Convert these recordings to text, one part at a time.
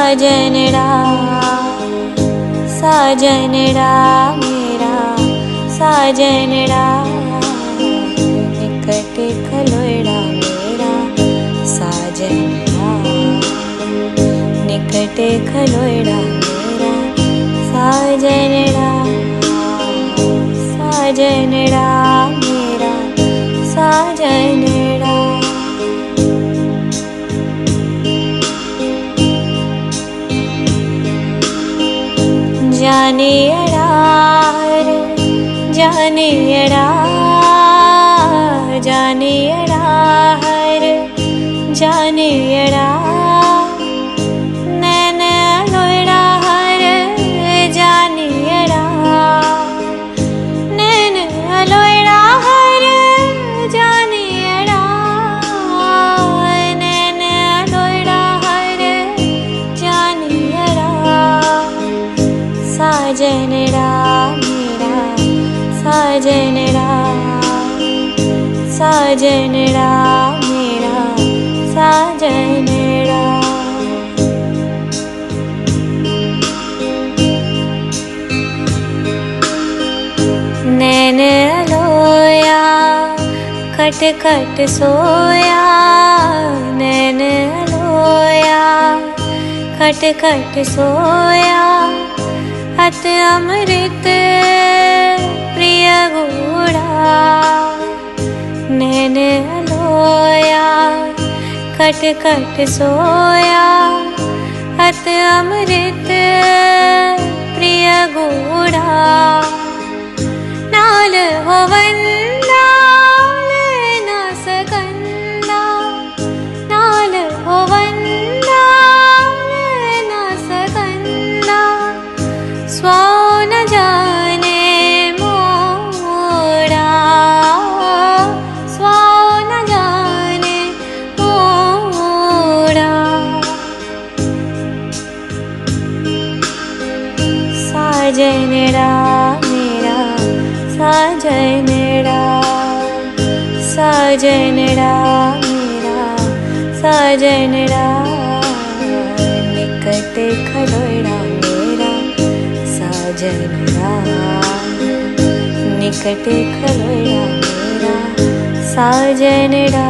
साजनड़ा साजनड़ा मेरा साजनड़ा निकट खलोड़ा मेरा साजनड़ा निकट खलोड़ा मेरा साजनड़ा साजनड़ा मेरा साजनड़ा जाने अड़ार जाने अड़ार जाने अड़ार जाने अड़ार नैन लोड़ा हर जाने अड़ार नैन लोड़ा हर जाने अड़ार नैन लोड़ा हर जाने अड़ार साजनड़ा मेरा साजनड़ा साजनड़ा मेरा साजनड़ा नैन अलोया खट खट सोया नैन अलोया खट खट सोया अत अमृत प्रिय घोड़ा नैन अलोया खट खट सोया अत अमृत प्रिय घोड़ा नाल हो वंदा न सकंदा नाल हो वंदा न सकंदा स्वा न जाने मोड़ा स्वा न जाने मोड़ा साजनड़ा मेरा साजनड़ा साजनड़ा मेरा साजनड़ा निकट खलोड़ा मेरा साजनड़ा निकट खलोड़ा मेरा साजनड़ा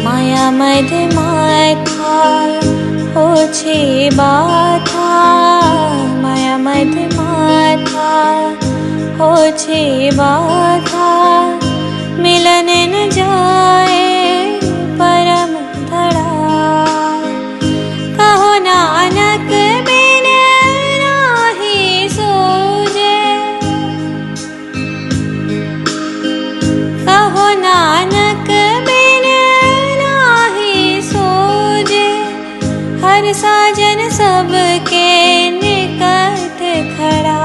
माया मद माथा हो छे बाथा माया मद माथा हो छे बाथा मिलन न जाए परम धड़ा कहो नानक बिन नाहि सूझे कहो नानक बिन नाहि सूझे हर साजन सबके निकट खड़ा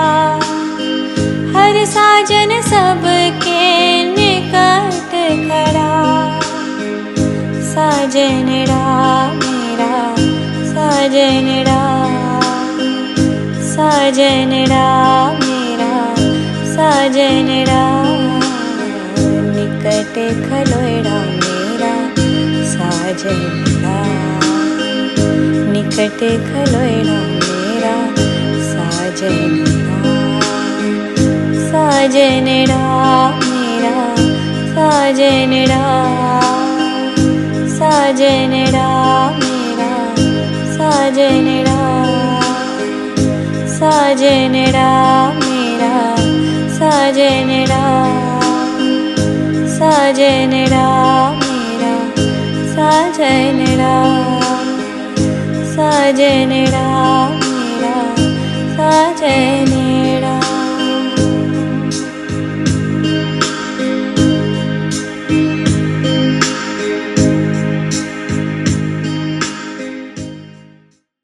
हर साजन सबके निकट खड़ा साजनड़ा मेरा साजनड़ा साजनड़ा मेरा साजनड़ा निकट खलोड़ा मेरा साजनड़ा निकट खलोड़ा मेरा साजनड़ा साजनड़ा मेरा साजनड़ा साजनड़ा मेरा साजनड़ा साजनड़ा मेरा साजनड़ा साजनड़ा मेरा साजनड़ा साजनड़ा मेरा साजनड़ा